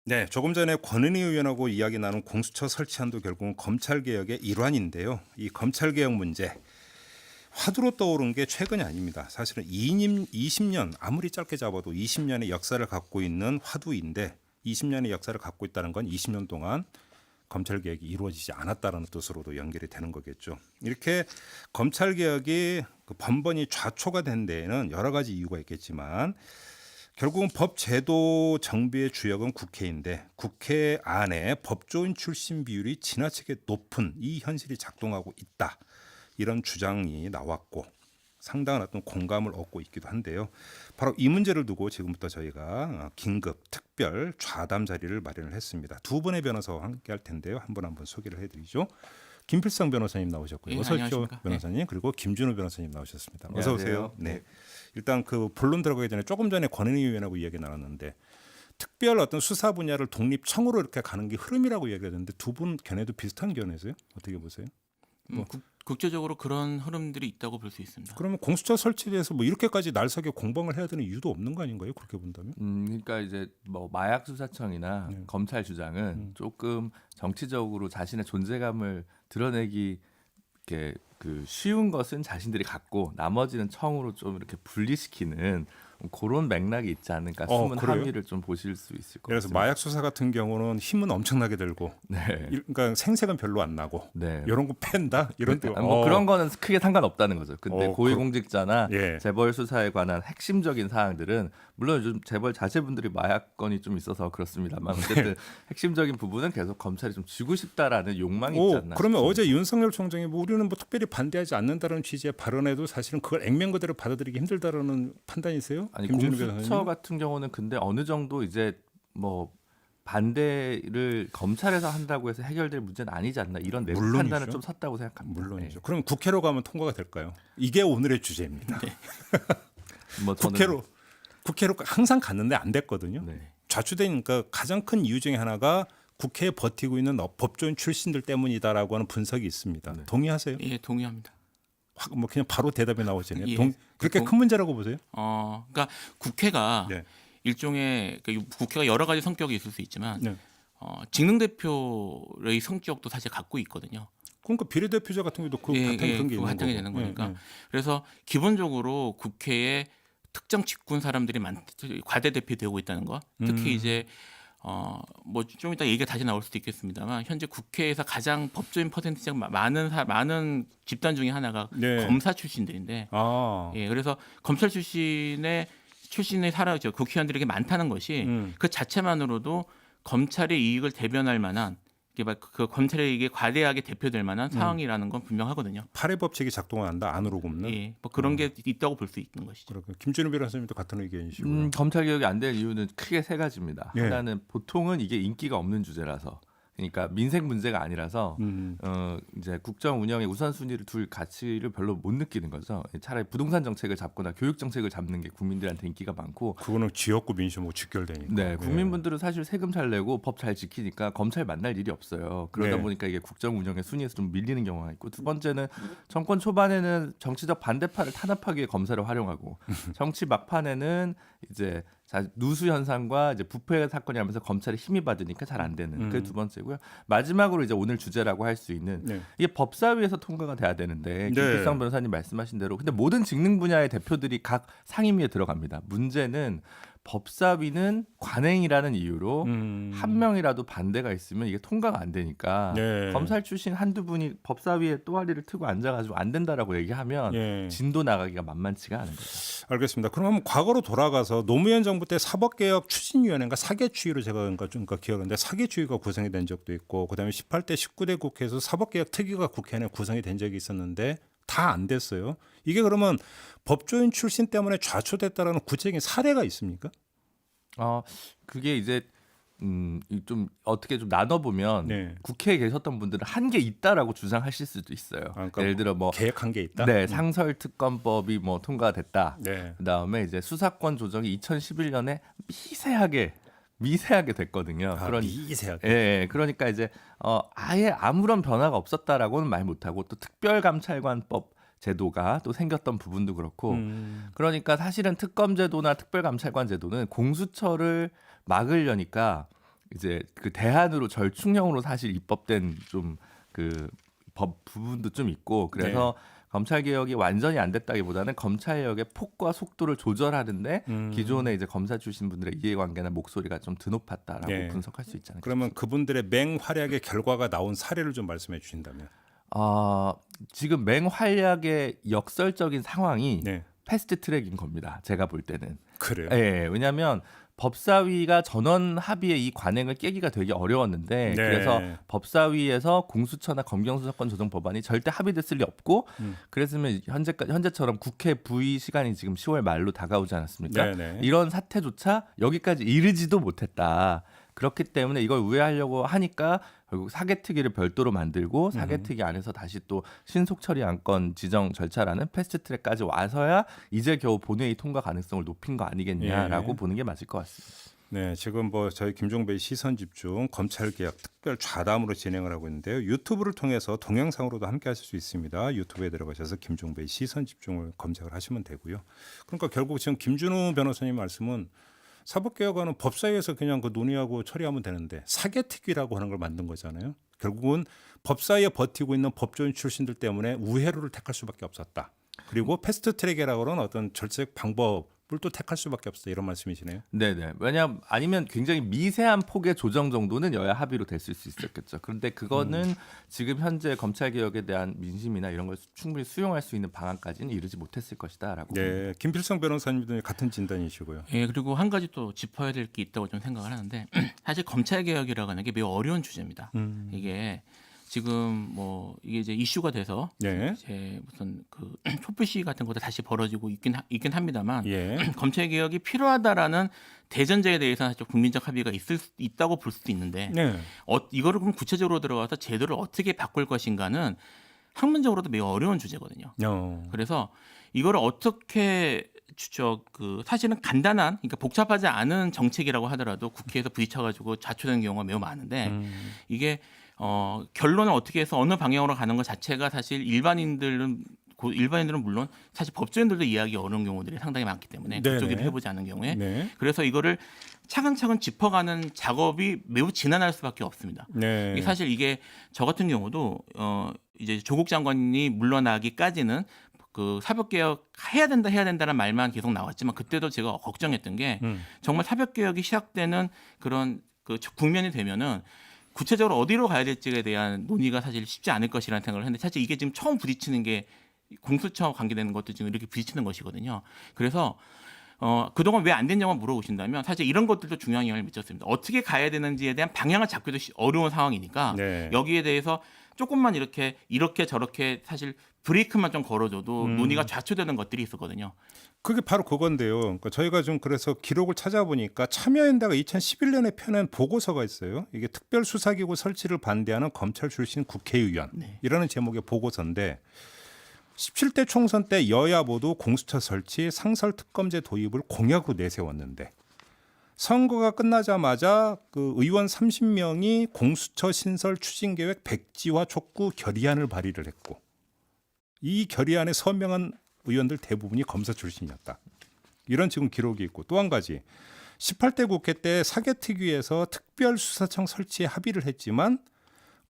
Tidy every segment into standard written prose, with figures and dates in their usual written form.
네, 조금 전에 권은희 의원하고 이야기 나눈 공수처 설치안도 결국은 검찰 개혁의 일환인데요. 이 검찰 개혁 문제 화두로 떠오른 게 최근이 아닙니다. 사실은 20년 아무리 짧게 잡아도 20년의 역사를 갖고 있는 화두인데 20년의 역사를 갖고 있다는 건 20년 동안 검찰 개혁이 이루어지지 않았다는 뜻으로도 연결이 되는 거겠죠. 이렇게 검찰 개혁이 번번이 좌초가 된 데에는 여러 가지 이유가 있겠지만 결국은 법 제도 정비의 주역은 국회인데 국회 안에 법조인 출신 비율이 지나치게 높은 이 현실이 작동하고 있다. 이런 주장이 나왔고 상당한 어떤 공감을 얻고 있기도 한데요. 바로 이 문제를 두고 지금부터 저희가 긴급 특별 좌담 자리를 마련을 했습니다. 두 분의 변호사와 함께 할 텐데요. 한 분 소개를 해드리죠. 김필성 변호사님 나오셨고요. 예, 어서 오십시오, 안녕하십니까. 변호사님. 그리고 김준호 변호사님 나오셨습니다. 어서 오세요. 안녕하세요. 네. 일단 그 본론 들어가기 전에 조금 전에 권은희 의원하고 이야기 나눴는데 특별 어떤 수사 분야를 독립청으로 이렇게 가는 게 흐름이라고 얘기하는데 두 분 견해도 비슷한 견해세요? 어떻게 보세요? 국제적으로 그런 흐름들이 있다고 볼 수 있습니다. 그러면 공수처 설치에 대해서 뭐 이렇게까지 날석에 공방을 해야 되는 이유도 없는 거 아닌가요? 그렇게 본다면? 그러니까 이제 뭐 마약 수사청이나 네. 검찰 주장은 조금 정치적으로 자신의 존재감을 드러내기 이렇게 그 쉬운 것은 자신들이 갖고 나머지는 청으로 좀 이렇게 분리시키는 그런 맥락이 있지 않을까 숨은 그래요? 함의를 좀 보실 수 있을 것 그래서 같습니다. 마약 수사 같은 경우는 힘은 엄청나게 들고, 네. 그러니까 생색은 별로 안 나고, 네. 이런 거 팬다 이런 거. 뭐 그런 거는 크게 상관없다는 거죠. 근데 어, 고위공직자나 예. 재벌 수사에 관한 핵심적인 사항들은 물론 요즘 재벌 자제분들이 마약건이 좀 있어서 그렇습니다만 어쨌든 핵심적인 부분은 계속 검찰이 좀 쥐고 싶다라는 욕망이 있지 않나. 그러면 싶습니다. 어제 윤석열 총장이 뭐 우리는 뭐 특별히 반대하지 않는다는 취지의 발언에도 사실은 그걸 액면 그대로 받아들이기 힘들다라는 판단이세요? 아니 김준우 공수처 변호사님? 같은 경우는 근데 어느 정도 이제 뭐 반대를 검찰에서 한다고 해서 해결될 문제는 아니지 않나 이런 내부 물론이죠. 판단을 좀 섰다고 생각합니다. 물론이죠. 그럼 국회로 가면 통과가 될까요? 이게 오늘의 주제입니다. 네. 뭐 저는 국회로 항상 갔는데 안 됐거든요. 네. 좌초되니까 가장 큰 이유 중에 하나가 국회에 버티고 있는 법조인 출신들 때문이다라고 하는 분석이 있습니다. 네. 동의하세요? 예, 동의합니다. 뭐 그냥 바로 대답이 나오잖아요. 예. 그렇게 큰 문제라고 보세요? 그러니까 국회가 네. 일종의 국회가 여러 가지 성격이 있을 수 있지만 네. 직능대표의 성격도 사실 갖고 있거든요. 그러니까 비례대표자 같은 경우도 그 예, 바탕에 예, 그런 게 그 있는 바탕이 거고. 되는 거니까. 예, 예. 그래서 기본적으로 국회에 특정 직군 사람들이 과대 대표되고 있다는 거. 특히 이제 뭐 좀 이따 얘기가 다시 나올 수도 있겠습니다.만 현재 국회에서 가장 법조인 퍼센티지가 많은 집단 중에 하나가 네. 검사 출신들인데, 아, 예, 그래서 검찰 출신의 사람이죠 국회의원들에게 많다는 것이 그 자체만으로도 검찰의 이익을 대변할 만한 그 검찰의 이익에 과대하게 대표될 만한 상황이라는 건 분명하거든요. 파례 법칙이 작동을 한다 안으로 굽는. 예, 뭐 그런 게 있다고 볼 수 있는 것이죠. 그렇고 김준우 변호사님도 같은 의견이시고요. 검찰 개혁이 안 될 이유는 크게 세 가지입니다. 예. 하나는 보통은 이게 인기가 없는 주제라서, 그러니까 민생 문제가 아니라서 이제 국정 운영의 우선순위를 둘 가치를 별로 못 느끼는 거죠. 차라리 부동산 정책을 잡거나 교육 정책을 잡는 게 국민들한테 인기가 많고, 그거는 지역구 민심하고 직결되니까. 네, 국민분들은 사실 세금 잘 내고 법 잘 지키니까 검찰 만날 일이 없어요. 그러다 네. 보니까 이게 국정 운영의 순위에서 좀 밀리는 경우가 있고, 두 번째는 정권 초반에는 정치적 반대파를 탄압하기 위해 검사를 활용하고, 정치 막판에는 이제 누수 현상과 이제 부패 사건이 하면서 검찰이 힘이 받으니까 잘 안 되는 그게 두 번째고요. 마지막으로 이제 오늘 주제라고 할 수 있는 네. 이게 법사위에서 통과가 돼야 되는데, 네. 김필성 변호사님 말씀하신 대로 근데 모든 직능 분야의 대표들이 각 상임위에 들어갑니다. 문제는 법사위는 관행이라는 이유로 한 명이라도 반대가 있으면 이게 통과가 안 되니까 네. 검찰 출신 한두 분이 법사위에 또아리를 트고 앉아가지고 안 된다라고 얘기하면 예. 진도 나가기가 만만치가 않은 거죠. 알겠습니다. 그럼 한번 과거로 돌아가서 노무현 정부 때 사법개혁 추진위원회인가 사개추위로 제가 기억하는데 사개추위가 구성이 된 적도 있고 그다음에 18대 19대 국회에서 사법개혁 특위가 국회 안에 구성이 된 적이 있었는데 다 안 됐어요. 이게 그러면 법조인 출신 때문에 좌초됐다라는 구체적인 사례가 있습니까? 그게 이제 좀 어떻게 좀 나눠 보면 네. 국회에 계셨던 분들은 한 게 있다라고 주장하실 수도 있어요. 그러니까 예를 들어 뭐 계획한 게 있다. 네, 상설특검법이 뭐 통과됐다. 네. 그다음에 이제 수사권 조정이 2011년에 미세하게 됐거든요. 미세하게. 예, 그러니까 이제 아예 아무런 변화가 없었다라고는 말 못하고 또 특별감찰관법 제도가 또 생겼던 부분도 그렇고, 그러니까 사실은 특검제도나 특별감찰관 제도는 공수처를 막으려니까 이제 그 대안으로 절충형으로 사실 입법된 좀 그 법 부분도 좀 있고 그래서 검찰 개혁이 완전히 안 됐다기보다는 검찰 개혁의 폭과 속도를 조절하는데 기존의 이제 검사 출신 분들의 이해관계나 목소리가 좀 드높았다라고 네. 분석할 수 있잖아요. 그러면 그분들의 맹활약의 결과가 나온 사례를 좀 말씀해 주신다면. 지금 맹활약의 역설적인 상황이 네. 패스트 트랙인 겁니다. 제가 볼 때는. 그래요. 예, 왜냐하면 법사위가 전원 합의의 이 관행을 깨기가 되게 어려웠는데 네. 그래서 법사위에서 공수처나 검경수사권 조정 법안이 절대 합의됐을 리 없고 그랬으면 현재처럼 국회 부의 시간이 지금 10월 말로 다가오지 않았습니까? 네네. 이런 사태조차 여기까지 이르지도 못했다. 그렇기 때문에 이걸 우회하려고 하니까 결국 사개특위를 별도로 만들고 사개특위 안에서 다시 또 신속 처리 안건 지정 절차라는 패스트트랙까지 와서야 이제 겨우 본회의 통과 가능성을 높인 거 아니겠냐라고 예. 보는 게 맞을 것 같습니다. 네, 지금 뭐 저희 김종배의 시선집중 검찰개혁 특별 좌담으로 진행을 하고 있는데요. 유튜브를 통해서 동영상으로도 함께하실 수 있습니다. 유튜브에 들어가셔서 김종배의 시선집중을 검색을 하시면 되고요. 그러니까 결국 지금 김준우 변호사님 말씀은 사법개혁안은 법사위에서 그냥 그 논의하고 처리하면 되는데 사개특위라고 하는 걸 만든 거잖아요. 결국은 법사위에 버티고 있는 법조인 출신들 때문에 우회로를 택할 수밖에 없었다. 그리고 패스트트랙이라고 하는 어떤 절책 방법을 또 택할 수밖에 없었다. 이런 말씀이시네요. 네네. 왜냐하면 아니면 굉장히 미세한 폭의 조정 정도는 여야 합의로 됐을 수 있었겠죠. 그런데 그거는 지금 현재 검찰 개혁에 대한 민심이나 이런 걸 충분히 수용할 수 있는 방안까지는 이르지 못했을 것이다라고. 네, 김필성 변호사님도 같은 진단이시고요. 예, 그리고 한 가지 또 짚어야 될 게 있다고 좀 생각을 하는데 사실 검찰 개혁이라고 하는 게 매우 어려운 주제입니다. 이게 지금 뭐 이게 이제 이슈가 돼서 네. 이제 무슨 그 촛불 시위 같은 것도 다시 벌어지고 있긴 합니다만 예. 검찰 개혁이 필요하다라는 대전제에 대해서는 사실 국민적 합의가 있다고 볼 수도 있는데 네. 이거를 그럼 구체적으로 들어가서 제도를 어떻게 바꿀 것인가는 학문적으로도 매우 어려운 주제거든요. 그래서 이거를 어떻게 사실은 간단한, 그러니까 복잡하지 않은 정책이라고 하더라도 국회에서 부딪혀가지고 좌초되는 경우가 매우 많은데 이게 결론을 어떻게 해서 어느 방향으로 가는 것 자체가 사실 일반인들은 물론 사실 법조인들도 이해하기 어려운 경우들이 상당히 많기 때문에 네네. 그쪽 일을 해보지 않은 경우에 네. 그래서 이거를 차근차근 짚어가는 작업이 매우 지난할 수밖에 없습니다. 네. 사실 이게 저 같은 경우도 이제 조국 장관이 물러나기까지는 그 사법개혁 해야 된다는 말만 계속 나왔지만 그때도 제가 걱정했던 게 정말 사법개혁이 시작되는 그런 그 국면이 되면은 구체적으로 어디로 가야 될지에 대한 논의가 사실 쉽지 않을 것이라는 생각을 했는데 사실 이게 지금 처음 부딪히는 게 공수처와 관계되는 것도 지금 이렇게 부딪히는 것이거든요. 그래서 그동안 왜 안 됐냐고 물어보신다면 사실 이런 것들도 중요한 영향을 미쳤습니다. 어떻게 가야 되는지에 대한 방향을 잡기도 어려운 상황이니까 네. 여기에 대해서 조금만 이렇게 저렇게 사실 브레이크만 좀 걸어줘도 논의가 좌초되는 것들이 있었거든요. 그게 바로 그건데요. 그러니까 저희가 좀 그래서 기록을 찾아보니까 참여연대가 2011년에 펴낸 보고서가 있어요. 이게 특별수사기구 설치를 반대하는 검찰 출신 국회의원 이라는 제목의 보고서인데 17대 총선 때 여야 모두 공수처 설치, 상설특검제 도입을 공약으로 내세웠는데 선거가 끝나자마자 그 의원 30명이 공수처 신설 추진계획 백지화 촉구 결의안을 발의를 했고 이 결의안에 서명한 의원들 대부분이 검사 출신이었다. 이런 지금 기록이 있고 또 한 가지 18대 국회 때 사개특위에서 특별수사청 설치에 합의를 했지만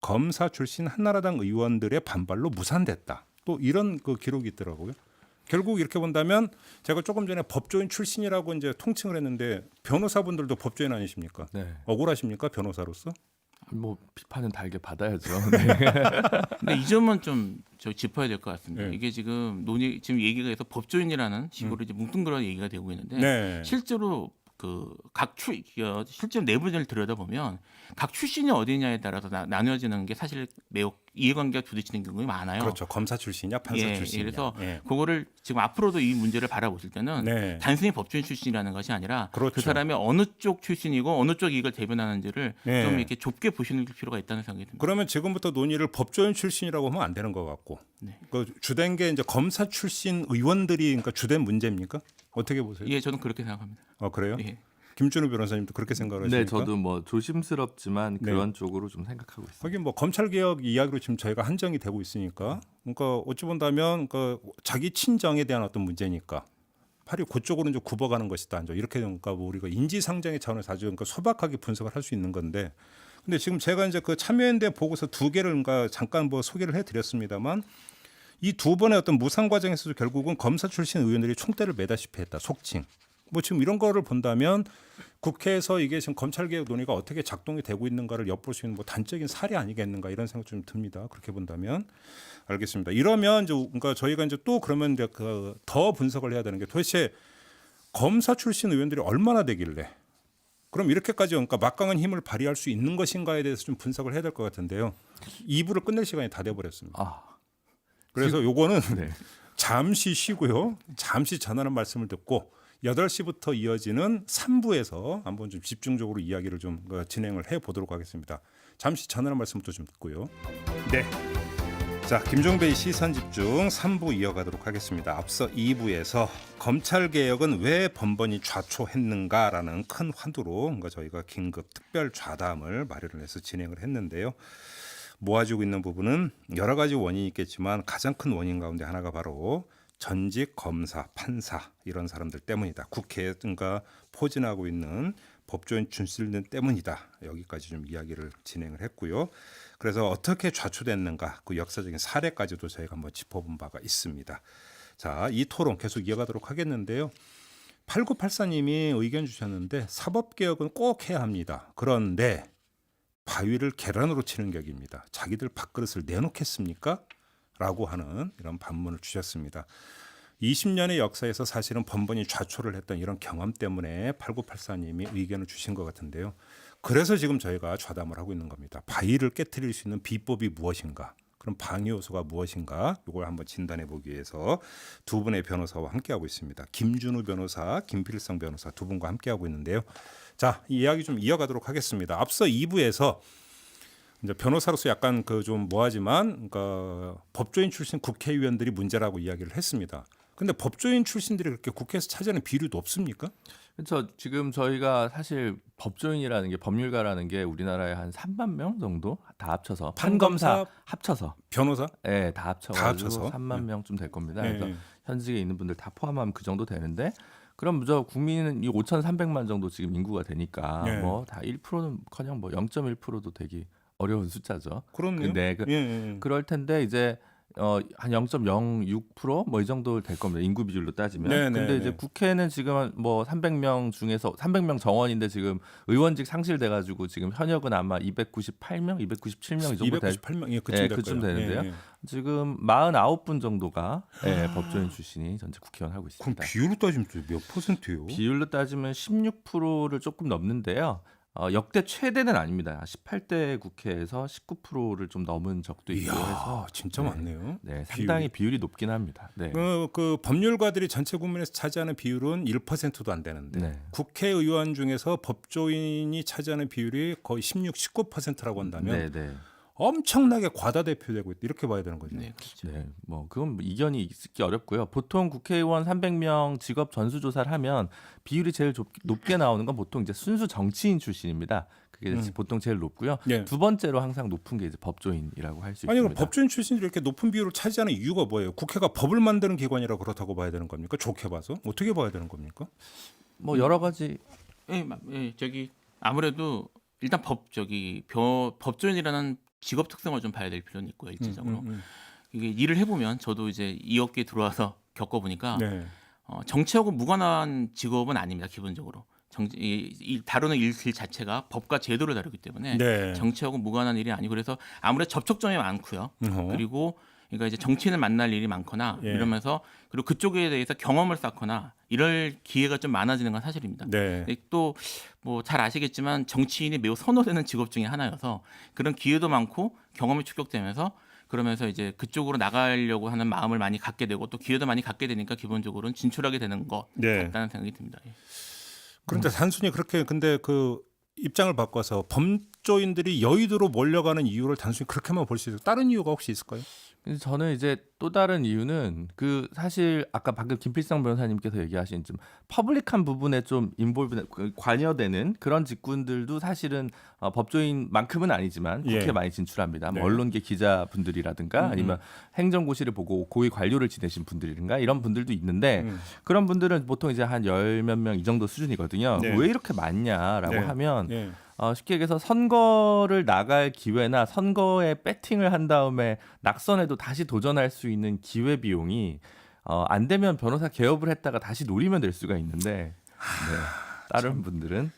검사 출신 한나라당 의원들의 반발로 무산됐다. 또 이런 그 기록이 있더라고요. 결국 이렇게 본다면 제가 조금 전에 법조인 출신이라고 이제 통칭을 했는데 변호사분들도 법조인 아니십니까? 네. 억울하십니까 변호사로서? 뭐 비판은 달게 받아야죠. 네. 근데 이 점은 좀 짚어야 될 것 같습니다. 네. 이게 지금 지금 얘기가 해서 법조인이라는 식으로 이제 뭉뚱그려 얘기가 되고 있는데 네. 실제로 실제 내부를 들여다보면 각 출신이 어디냐에 따라서 나뉘어지는 게 사실 매우 이해관계가 부딪히는 경우가 많아요. 그렇죠. 검사 출신이냐 판사 출신이냐. 그래서 예. 그거를 지금 앞으로도 이 문제를 바라보실 때는 네. 단순히 법조인 출신이라는 것이 아니라 그렇죠. 그 사람이 어느 쪽 출신이고 어느 쪽 이익을 대변하는지를 네. 좀 이렇게 좁게 보시는 필요가 있다는 생각이 듭니다. 그러면 지금부터 논의를 법조인 출신이라고 하면 안 되는 것 같고 네. 그 주된 게 이제 검사 출신 의원들이 그러니까 주된 문제입니까? 어떻게 보세요? 예, 저는 그렇게 생각합니다. 그래요? 예. 김준우 변호사님도 그렇게 생각하십니까? 네, 저도 뭐 조심스럽지만 네. 그런 쪽으로 좀 생각하고 있습니다. 하긴 뭐 검찰 개혁 이야기로 지금 저희가 한정이 되고 있으니까 그러니까 어찌 본다면 그 자기 친정에 대한 어떤 문제니까 팔이 그쪽으로 이제 굽어가는 것이다. 이제 이렇게 그러니까 뭐 우리가 인지상정의 차원에서 아주 그러니까 소박하게 분석을 할 수 있는 건데, 근데 지금 제가 이제 그 참여연대 보고서 2개를 그러니까 잠깐 뭐 소개를 해드렸습니다만, 이 두 번의 어떤 무상 과정에서도 결국은 검사 출신 의원들이 총대를 매다시피 했다. 속칭. 뭐 지금 이런 거를 본다면 국회에서 이게 지금 검찰개혁 논의가 어떻게 작동이 되고 있는가를 엿볼 수 있는 뭐 단적인 사례 아니겠는가 이런 생각 좀 듭니다. 그렇게 본다면 알겠습니다. 이러면 이제 그러니까 저희가 이제 또 그러면 이제 그 더 분석을 해야 되는 게 도대체 검사 출신 의원들이 얼마나 되길래 그럼 이렇게까지 그러니까 막강한 힘을 발휘할 수 있는 것인가에 대해서 좀 분석을 해야 될 것 같은데요. 2부를 끝낼 시간이 다 돼버렸습니다. 아, 그래서 요거는 네. 잠시 쉬고요. 잠시 전하는 말씀을 듣고 8시부터 이어지는 3부에서 한번 좀 집중적으로 이야기를 좀 진행을 해 보도록 하겠습니다. 잠시 전하는 말씀부터 좀 듣고요. 네. 자, 김종배의 시선 집중 3부 이어가도록 하겠습니다. 앞서 2부에서 검찰 개혁은 왜 번번이 좌초했는가라는 큰 화두로 그러니까 저희가 긴급 특별 좌담을 마련을 해서 진행을 했는데요. 모아지고 있는 부분은 여러 가지 원인이 있겠지만 가장 큰 원인 가운데 하나가 바로 전직 검사, 판사 이런 사람들 때문이다. 국회에 그러니까 포진하고 있는 법조인 출신들 때문이다. 여기까지 좀 이야기를 진행을 했고요. 그래서 어떻게 좌초됐는가 그 역사적인 사례까지도 저희가 한번 짚어본 바가 있습니다. 자, 이 토론 계속 이어가도록 하겠는데요. 8984님이 의견 주셨는데 사법개혁은 꼭 해야 합니다. 그런데 바위를 계란으로 치는 격입니다. 자기들 밥그릇을 내놓겠습니까? 라고 하는 이런 반문을 주셨습니다. 20년의 역사에서 사실은 번번이 좌초를 했던 이런 경험 때문에 8984님이 의견을 주신 것 같은데요. 그래서 지금 저희가 좌담을 하고 있는 겁니다. 바위를 깨트릴 수 있는 비법이 무엇인가? 그럼 방해 요소가 무엇인가? 이걸 한번 진단해 보기 위해서 두 분의 변호사와 함께하고 있습니다. 김준우 변호사, 김필성 변호사 두 분과 함께하고 있는데요. 자, 이 이야기 좀 이어가도록 하겠습니다. 앞서 2부에서 이제 변호사로서 약간 그 좀 뭐하지만 그러니까 법조인 출신 국회의원들이 문제라고 이야기를 했습니다. 근데 법조인 출신들이 그렇게 국회에서 차지하는 비율도 없습니까? 그렇죠. 지금 저희가 사실 법조인이라는 게 법률가라는 게 우리나라에 한 3만 명 정도 다 합쳐서 판검사 합쳐서 변호사? 네, 다 합쳐가지고 합쳐서? 3만 명쯤 될 겁니다. 네. 그래서 현직에 있는 분들 다 포함하면 그 정도 되는데 그럼 저 국민은 이 5,300만 정도 지금 인구가 되니까 네. 뭐 다 1%는커녕 뭐 0.1%도 되기 어려운 숫자죠. 그럼요. 네, 그럴 텐데 이제 한 0.06%뭐 이 정도 될 겁니다. 인구 비율로 따지면. 네, 근데 네, 이제 네. 국회는 지금 뭐 300명 중에서 300명 정원인데 지금 의원직 상실돼 가지고 지금 현역은 아마 298명, 297명 이 정도 될 298명 예, 그쯤 될 그쯤 거예요. 되는데요. 예, 예. 지금 49분 정도가 법조인 출신이 전체 국회의원 하고 그럼 있습니다. 비율로 따지면 또 몇 퍼센트예요? 비율로 따지면 16%를 조금 넘는데요. 역대 최대는 아닙니다. 18대 국회에서 19%를 좀 넘은 적도 있고 이야, 해서 진짜 네. 많네요. 네, 상당히 비율이 높긴 합니다. 네. 그 법률가들이 전체 국민에서 차지하는 비율은 1%도 안 되는데 네. 국회의원 중에서 법조인이 차지하는 비율이 거의 16, 19%라고 한다면 네, 네. 엄청나게 과다대표되고 있다. 이렇게 봐야 되는 거죠. 네, 그렇죠. 네, 뭐 그건 뭐 이견이 있기 어렵고요. 보통 국회의원 300명 직업 전수 조사를 하면 비율이 제일 높게 나오는 건 보통 이제 순수 정치인 출신입니다. 그게 보통 제일 높고요. 네. 두 번째로 항상 높은 게 이제 법조인이라고 할 수 아니 그럼 있습니다. 법조인 출신들이 이렇게 높은 비율을 차지하는 이유가 뭐예요? 국회가 법을 만드는 기관이라 그렇다고 봐야 되는 겁니까? 좋게 봐서 어떻게 봐야 되는 겁니까? 뭐 여러 가지 예, 저기 아무래도 일단 법조인이라는 직업 특성을 좀 봐야 될 필요는 있고요. 일차적으로 이게 일을 해보면 저도 이제 이 업계에 들어와서 겪어보니까 네. 정치하고 무관한 직업은 아닙니다. 기본적으로 다루는 일 자체가 법과 제도를 다루기 때문에 네. 정치하고 무관한 일이 아니고 그래서 아무래도 접촉점이 많고요. 어허. 그리고 그러니까 이제 정치인을 만날 일이 많거나 예. 이러면서 그리고 그쪽에 대해서 경험을 쌓거나 이럴 기회가 좀 많아지는 건 사실입니다. 네. 또 뭐 잘 아시겠지만 정치인이 매우 선호되는 직업 중에 하나여서 그런 기회도 많고 경험이 축적되면서 그러면서 이제 그쪽으로 나가려고 하는 마음을 많이 갖게 되고 또 기회도 많이 갖게 되니까 기본적으로는 진출하게 되는 것 네. 같다는 생각이 듭니다. 예. 그런데 단순히 그렇게 근데 그 입장을 바꿔서 법조인들이 여의도로 몰려가는 이유를 단순히 그렇게만 볼 수 있어요. 다른 이유가 혹시 있을까요? 근데 저는 이제 또 다른 이유는 그 사실 아까 방금 김필성 변호사님께서 얘기하신 좀 퍼블릭한 부분에 좀 관여되는 그런 직군들도 사실은 법조인만큼은 아니지만 국회에 예. 많이 진출합니다. 뭐 네. 언론계 기자분들이라든가 아니면 행정고시를 보고 고위 관료를 지내신 분들이든가 이런 분들도 있는데 그런 분들은 보통 이제 한 열 몇 명 이 정도 수준이거든요. 네. 왜 이렇게 많냐라고 네. 하면 예. 쉽게 얘기해서 선거를 나갈 기회나 선거에 배팅을 한 다음에 낙선해도 다시 도전할 수 있는 기회 비용이 안 되면 변호사 개업을 했다가 다시 노리면 될 수가 있는데 네. 다른 분들은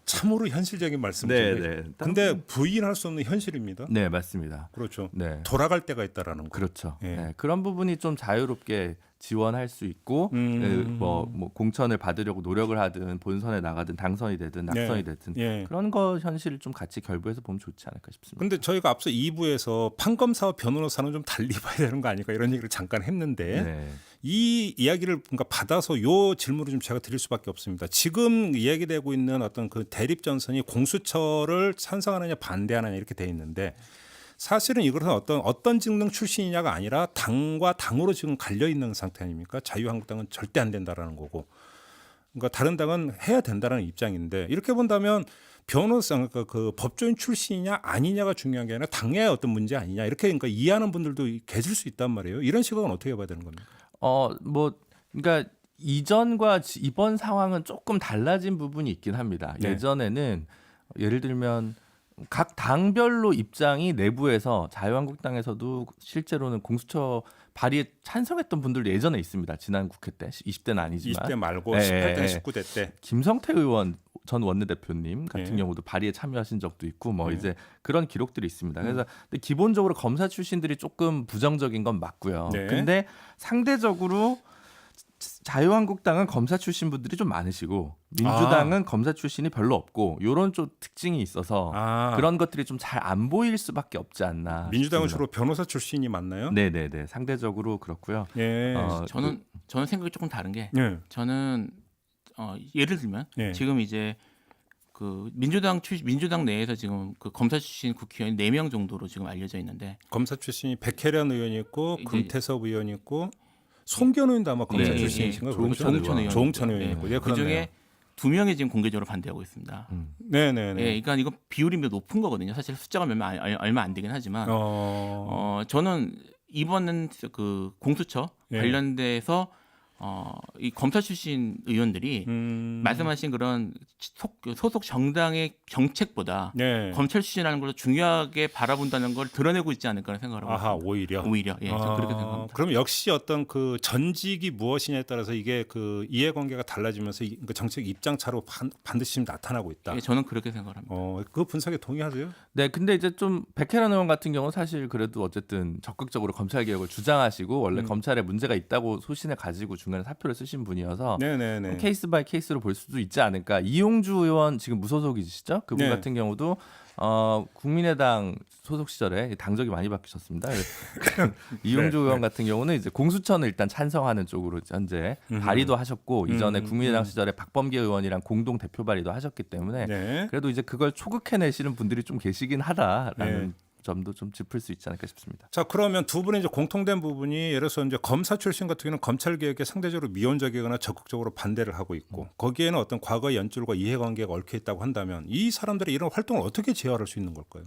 참으로 현실적인 말씀이죠. 네. 근데 부인할 수 없는 현실입니다. 네 맞습니다. 그렇죠. 네 돌아갈 때가 있다라는 거. 그렇죠. 예. 네, 그런 부분이 좀 자유롭게 지원할 수 있고 뭐 공천을 받으려고 노력을 하든 본선에 나가든 당선이 되든 낙선이 되든 예. 그런 거 현실을 좀 같이 결부해서 보면 좋지 않을까 싶습니다. 근데 저희가 앞서 2부에서 판검사와 변호사는 좀 달리 봐야 되는 거 아닐까 이런 얘기를 잠깐 했는데 네. 이 이야기를 그러니까 받아서 요 질문을 좀 제가 드릴 수밖에 없습니다. 지금 이야기되고 있는 어떤 그 대립 전선이 공수처를 찬성하느냐 반대하느냐 이렇게 돼 있는데 사실은 이것은 어떤 직능 출신이냐가 아니라 당과 당으로 지금 갈려 있는 상태 아닙니까? 자유한국당은 절대 안 된다라는 거고, 그러니까 다른 당은 해야 된다라는 입장인데 이렇게 본다면 변호사 그러니까 그 법조인 출신이냐 아니냐가 중요한 게 아니라 당의 어떤 문제 아니냐 이렇게 그러니까 이해하는 분들도 계실 수 있단 말이에요. 이런 시각은 어떻게 봐야 되는 겁니까? 뭐 그러니까 이전과 이번 상황은 조금 달라진 부분이 있긴 합니다. 네. 예전에는 예를 들면 각 당별로 입장이 내부에서 자유한국당에서도 실제로는 공수처 발의에 찬성했던 분들도 예전에 있습니다. 지난 국회 때 20대는 아니지만 20대 말고 예, 18대, 예. 19대 때. 김성태 의원 전 원내대표님 같은 예. 경우도 발의에 참여하신 적도 있고 뭐 예. 이제 그런 기록들이 있습니다. 그래서 근데 기본적으로 검사 출신들이 조금 부정적인 건 맞고요. 네. 근데 상대적으로 자유한국당은 검사 출신 분들이 좀 많으시고 민주당은 검사 출신이 별로 없고 이런 좀 특징이 있어서 그런 것들이 좀 잘 안 보일 수밖에 없지 않나. 민주당은 싶습니다. 주로 변호사 출신이 많나요? 네네네 상대적으로 그렇고요. 예. 저는 생각이 조금 다른 게 예. 저는 예를 들면 예. 지금 이제 그 민주당 내에서 지금 그 검사 출신 국회의원 4명 정도로 지금 알려져 있는데 검사 출신이 백혜련 의원이 있고 이제- 금태섭 의원이 있고 송견 의원도 아마 검사 네, 출신이신가? 조홍천 의원, 조홍천 의원이 있고. 예, 그 중에 2명이 지금 공개적으로 반대하고 있습니다. 네네네. 예, 그러니까 이거 비율이 매우 높은 거거든요. 사실 숫자가 얼마 안 되긴 하지만 저는 이번은 그 공수처 예. 관련돼서 이 검사 출신 의원들이 말씀하신 그런 소속 정당의 정책보다 네. 검찰 출신이라는 걸 중요하게 바라본다는 걸 드러내고 있지 않을까 생각을 하고 아하 있습니다. 오히려. 예, 저는 그렇게 생각합니다. 그럼 역시 어떤 그 전직이 무엇이냐에 따라서 이게 그 이해관계가 달라지면서 그 정책 입장 차로 반드시 지금 나타나고 있다. 예, 저는 그렇게 생각을 합니다. 그 분석에 동의하세요? 네, 근데 이제 좀 백혜란 의원 같은 경우는 사실 그래도 어쨌든 적극적으로 검찰 개혁을 주장하시고 원래 검찰에 문제가 있다고 소신을 가지고 중간에 사표를 쓰신 분이어서 네네네. 케이스 바이 케이스로 볼 수도 있지 않을까. 이용주 의원 지금 무소속이시죠? 그분 네. 같은 경우도 국민의당 소속 시절에 당적이 많이 바뀌셨습니다. 이용주 의원 같은 경우는 이제 공수처는 일단 찬성하는 쪽으로 현재 발의도 하셨고 이전에 국민의당 시절에 박범계 의원이랑 공동 대표 발의도 하셨기 때문에 네. 그래도 이제 그걸 초극해내시는 분들이 좀 계시긴 하다라는 네. 점도 좀 짚을 수 있지 않을까 싶습니다. 자 그러면 두 분의 이제 공통된 부분이 예를 들어서 이제 검사 출신 같은 경우는 검찰 개혁에 상대적으로 미온적이거나 적극적으로 반대를 하고 있고 거기에는 어떤 과거 연줄과 이해관계가 얽혀 있다고 한다면 이 사람들이 이런 활동을 어떻게 제어할 수 있는 걸까요?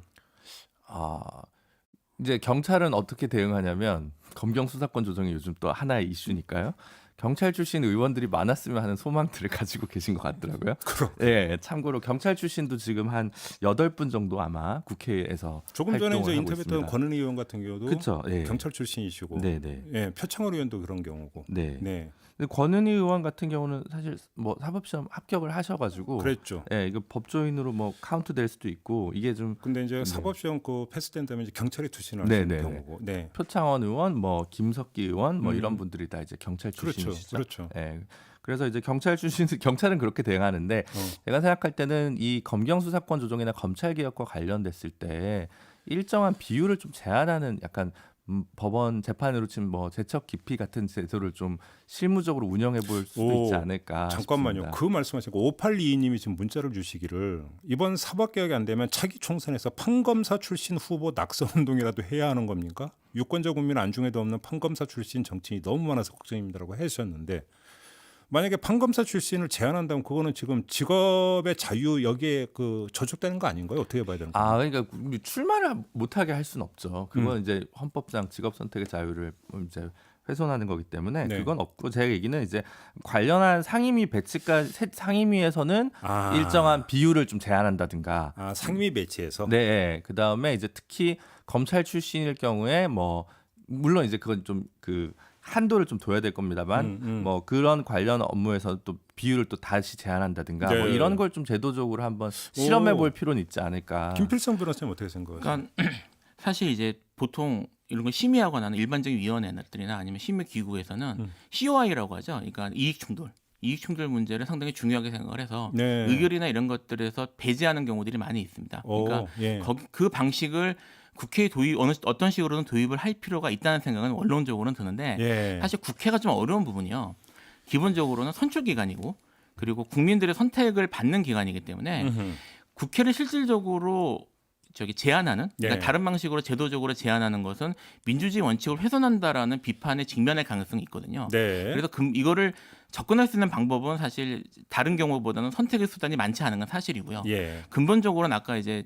이제 경찰은 어떻게 대응하냐면 검경 수사권 조정이 요즘 또 하나의 이슈니까요. 경찰 출신 의원들이 많았으면 하는 소망들을 가지고 계신 것 같더라고요. 예, 참고로 경찰 출신도 지금 한 8분 정도 아마 국회에서 조금 전에 이제 활동을 하고 인터뷰했던 있습니다. 권은희 의원 같은 경우도 그쵸, 예. 경찰 출신이시고 네네. 예, 표창원 의원도 그런 경우고 네. 네. 근데 권은희 의원 같은 경우는 사실 뭐 사법시험 합격을 하셔가지고 그랬죠. 예, 이거 법조인으로 뭐 카운트 될 수도 있고 이게 좀 근데 이제 네. 사법시험 그 패스된 다음에 이제 경찰에 투신을 네, 하시는 네, 네. 경우고. 네. 표창원 의원, 뭐 김석기 의원, 뭐 이런 분들이 다 이제 경찰 출신이시죠. 그렇죠. 예. 그래서 이제 경찰 출신 경찰은 그렇게 대응하는데 제가 생각할 때는 이 검경 수사권 조정이나 검찰 개혁과 관련됐을 때 일정한 비율을 좀 제한하는 약간 법원 재판으로 치면 뭐 제척 기피 같은 제도를 좀 실무적으로 운영해 볼 수도 있지 않을까 잠깐만요. 싶습니다. 그 말씀하신 거 5822님이 지금 문자를 주시기를 이번 사법개혁이 안 되면 차기 총선에서 판검사 출신 후보 낙선 운동이라도 해야 하는 겁니까? 유권자 국민 안중에도 없는 판검사 출신 정치인이 너무 많아서 걱정입니다라고 하셨는데 만약에 판검사 출신을 제한한다면 그거는 지금 직업의 자유 여기에 그 저촉되는 거 아닌가요? 어떻게 봐야 되는 거예요? 아, 그러니까 우리 출마를 못하게 할 수는 없죠. 그건 이제 헌법상 직업 선택의 자유를 이제 훼손하는 거기 때문에 네. 그건 없고 제 얘기는 이제 관련한 상임위 배치까지 상임위에서는 일정한 비율을 좀 제한한다든가. 상임위 배치에서 네, 그 다음에 이제 특히 검찰 출신일 경우에 뭐 물론 이제 그건 좀 그 한도를 좀 둬야 될 겁니다만 뭐 그런 관련 업무에서 또 비율을 또 다시 제한한다든가 네. 뭐 이런 걸 좀 제도적으로 한번 실험해 볼 필요는 있지 않을까. 김필성 변호사님 어떻게 생각하세요? 그러니까 사실 이제 보통 이런 걸 심의하거나 하는 일반적인 위원회들이나 아니면 심의기구에서는 COI라고 하죠. 그러니까 이익 충돌 문제를 상당히 중요하게 생각을 해서 네. 의결이나 이런 것들에서 배제하는 경우들이 많이 있습니다. 그러니까 예. 그 방식을 국회에 어떤 식으로든 도입을 할 필요가 있다는 생각은 원론적으로는 드는데 예. 사실 국회가 좀 어려운 부분이요. 기본적으로는 선출 기관이고 그리고 국민들의 선택을 받는 기관이기 때문에 국회를 실질적으로 제한하는 그러니까 예. 다른 방식으로 제도적으로 제한하는 것은 민주주의 원칙을 훼손한다라는 비판에 직면할 가능성이 있거든요. 네. 그래서 이거를 접근할 수 있는 방법은 사실 다른 경우보다는 선택의 수단이 많지 않은 건 사실이고요. 예. 근본적으로는 아까 이제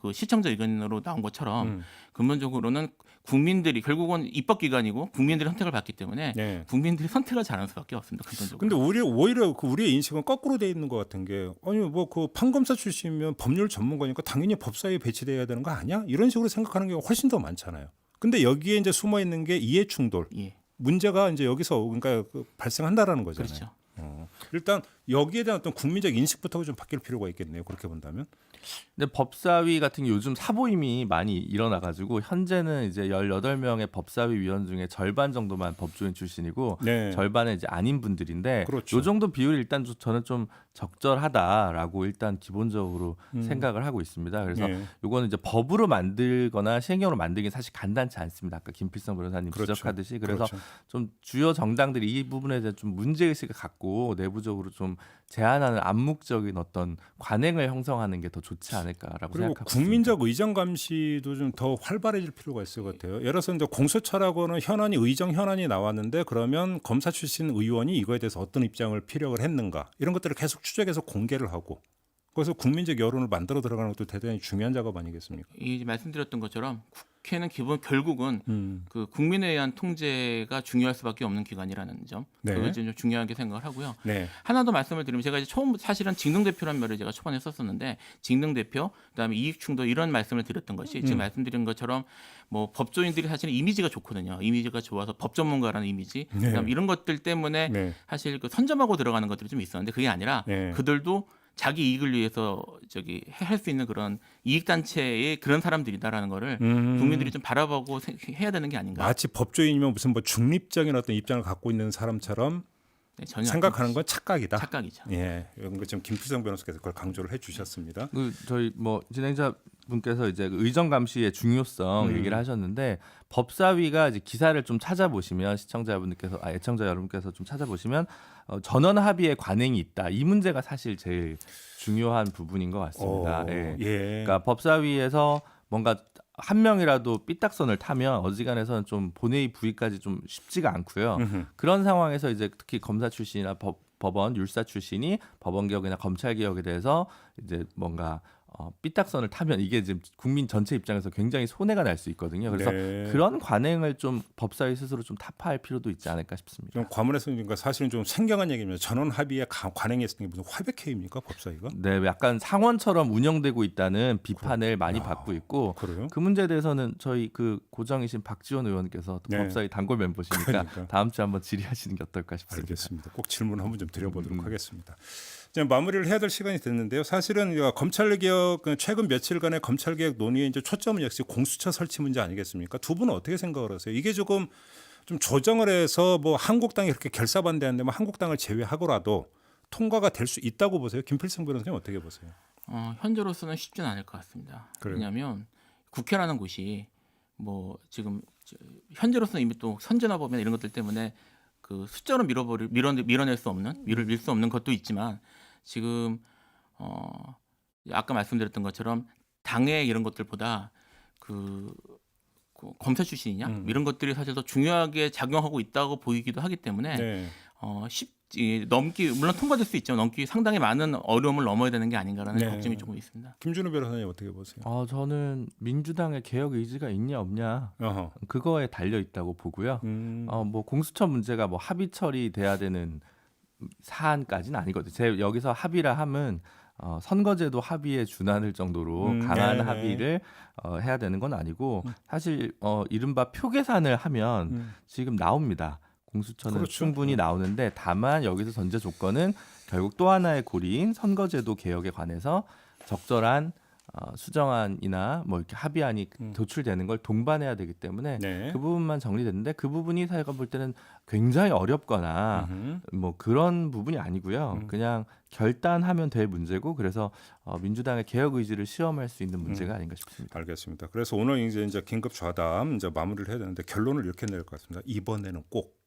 그 시청자 의견으로 나온 것처럼 근본적으로는 국민들이 결국은 입법기관이고 국민들이 선택을 받기 때문에 네. 국민들이 선택을 잘하는 수밖에 없습니다. 근본적으로. 근데 오히려 그 우리의 인식은 거꾸로 돼 있는 것 같은 게 아니 뭐 그 판검사 출신이면 법률 전문가니까 당연히 법사위에 배치돼야 되는 거 아니야? 이런 식으로 생각하는 게 훨씬 더 많잖아요. 근데 여기에 이제 숨어 있는 게 이해 충돌. 예. 문제가 이제 여기서 그러니까 발생한다라는 거잖아요. 그렇죠. 일단 여기에 대한 어떤 국민적 인식부터 좀 바뀔 필요가 있겠네요. 그렇게 본다면. 근데 법사위 같은 게 요즘 사보임이 많이 일어나가지고 현재는 이제 18명의 법사위 위원 중에 절반 정도만 법조인 출신이고 네. 절반은 이제 아닌 분들인데 그렇죠. 요 정도 비율이 일단 저는 좀 적절하다라고 일단 기본적으로 생각을 하고 있습니다. 그래서 네. 요거는 이제 법으로 만들거나 시행령으로 만들긴 사실 간단치 않습니다. 아까 김필성 변호사님 그렇죠. 지적하듯이 그래서 그렇죠. 좀 주요 정당들이 이 부분에 대해 좀 문제의식을 갖고 내부적으로 좀 제한하는 암묵적인 어떤 관행을 형성하는 게 더 좋지 않을까라고 그리고 생각하고 국민적 의정 감시도 좀 더 활발해질 필요가 있을 것 같아요. 예를 들어서 이제 공수처라고는 의정 현안이 나왔는데 그러면 검사 출신 의원이 이거에 대해서 어떤 입장을 피력을 했는가 이런 것들을 계속 추적해서 공개를 하고 그래서 국민적 여론을 만들어 들어가는 것도 대단히 중요한 작업 아니겠습니까? 이 말씀드렸던 것처럼 국회는 결국은 그 국민에 의한 통제가 중요할 수밖에 없는 기관이라는 점, 네. 그걸 좀 중요하게 생각을 하고요. 네. 하나 더 말씀을 드리면 제가 이제 처음 사실은 직능대표라는 말을 제가 초반에 썼었는데 직능대표, 그다음에 이익충돌 이런 말씀을 드렸던 것이 지금 말씀드린 것처럼 뭐 법조인들이 사실은 이미지가 좋거든요. 이미지가 좋아서 법 전문가라는 이미지, 네. 그다음에 이런 것들 때문에 네. 사실 그 선점하고 들어가는 것들이 좀 있었는데 그게 아니라 네. 그들도 자기 이익을 위해서 할 수 있는 그런 이익 단체의 그런 사람들이다라는 거를 국민들이 좀 바라보고 해야 되는 게 아닌가. 마치 법조인이면 무슨 뭐 중립적인 어떤 입장을 갖고 있는 사람처럼 네, 전혀 생각하는 건 착각이다. 착각이죠. 예, 이런 거 지금 김필성 변호사께서 그걸 강조를 해주셨습니다. 저희 뭐 진행자 분께서 이제 그 의정 감시의 중요성 얘기를 하셨는데 법사위가 이제 기사를 좀 찾아보시면 애청자 여러분께서 좀 찾아보시면 전원 합의의 관행이 있다. 이 문제가 사실 제일 중요한 부분인 것 같습니다. 예. 예. 그러니까 법사위에서 뭔가 한 명이라도 삐딱선을 타면 어지간해서는 좀 본회의 부의까지 좀 쉽지가 않고요. 그런 상황에서 이제 특히 검사 출신이나 법원 율사 출신이 법원 개혁이나 검찰 개혁에 대해서 이제 뭔가 삐딱선을 타면 이게 지금 국민 전체 입장에서 굉장히 손해가 날 수 있거든요. 그래서 네. 그런 관행을 좀 법사위 스스로 좀 타파할 필요도 있지 않을까 싶습니다. 좀 과문해서 그러니까 사실은 좀 생경한 얘기입니다. 전원 합의에 관행했으니 무슨 화백회의입니까 법사위가? 네, 약간 상원처럼 운영되고 있다는 비판을 많이 받고 있고 그래요? 그 문제에 대해서는 저희 그 고정이신 박지원 의원께서 또 네. 법사위 단골 멤버시니까 그러니까. 다음 주에 한번 질의하시는 게 어떨까 싶습니다. 알겠습니다. 꼭 질문 한번 좀 드려보도록 하겠습니다. 이제 마무리를 해야 될 시간이 됐는데요. 사실은 검찰 개혁 최근 며칠간의 검찰 개혁 논의의 이제 초점은 역시 공수처 설치 문제 아니겠습니까? 두 분은 어떻게 생각을 하세요? 이게 조금 좀 조정을 해서 뭐 한국당이 그렇게 결사반대하는데 뭐 한국당을 제외하고라도 통과가 될 수 있다고 보세요? 김필성 변호사님 어떻게 보세요? 현재로서는 쉽지는 않을 것 같습니다. 그래요? 왜냐하면 국회라는 곳이 뭐 지금 현재로서는 이미 또 선진화법이나 이런 것들 때문에 그 숫자로 밀어낼 수 없는 밀 수 없는 것도 있지만 지금 아까 말씀드렸던 것처럼 당의 이런 것들보다 그 검사 출신이냐 이런 것들이 사실 더 중요하게 작용하고 있다고 보이기도 하기 때문에 네. 물론 통과될 수 있죠. 넘기 상당히 많은 어려움을 넘어야 되는 게 아닌가라는 네. 걱정이 조금 있습니다. 김준우 변호사님 어떻게 보세요? 저는 민주당의 개혁 의지가 있냐 없냐 어허. 그거에 달려 있다고 보고요. 뭐 공수처 문제가 뭐 합의 처리돼야 되는 사안까지는 아니거든요. 제 여기서 합의라 함은 선거제도 합의에 준하는 정도로 강한 네네. 합의를 해야 되는 건 아니고 사실 이른바 표 계산을 하면 지금 나옵니다. 공수처는 그렇죠. 충분히 나오는데 다만 여기서 전제 조건은 결국 또 하나의 고리인 선거제도 개혁에 관해서 적절한 수정안이나 뭐 이렇게 합의안이 도출되는 걸 동반해야 되기 때문에 네. 그 부분만 정리됐는데 그 부분이 사회가 볼 때는 굉장히 어렵거나 뭐 그런 부분이 아니고요. 그냥 결단하면 될 문제고 그래서 민주당의 개혁 의지를 시험할 수 있는 문제가 아닌가 싶습니다. 알겠습니다. 그래서 오늘 이제 긴급 좌담 이제 마무리를 해야 되는데 결론을 이렇게 낼 것 같습니다. 이번에는 꼭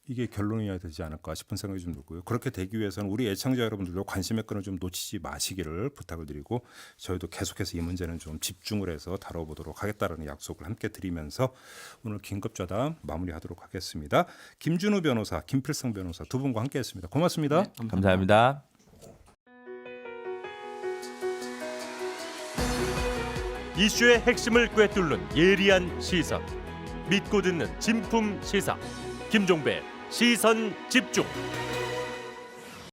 이게 결론이어야 되지 않을까 싶은 생각이 좀 들고요. 그렇게 되기 위해서는 우리 애청자 여러분들도 관심의 끈을 좀 놓치지 마시기를 부탁을 드리고 저희도 계속해서 이 문제는 좀 집중을 해서 다뤄보도록 하겠다는 약속을 함께 드리면서 오늘 긴급좌담 마무리하도록 하겠습니다. 김준우 변호사, 김필성 변호사 두 분과 함께했습니다. 고맙습니다. 네, 감사합니다. 이슈의 핵심을 꿰뚫는 예리한 시선, 믿고 듣는 진품 시사 김종배 시선 집중.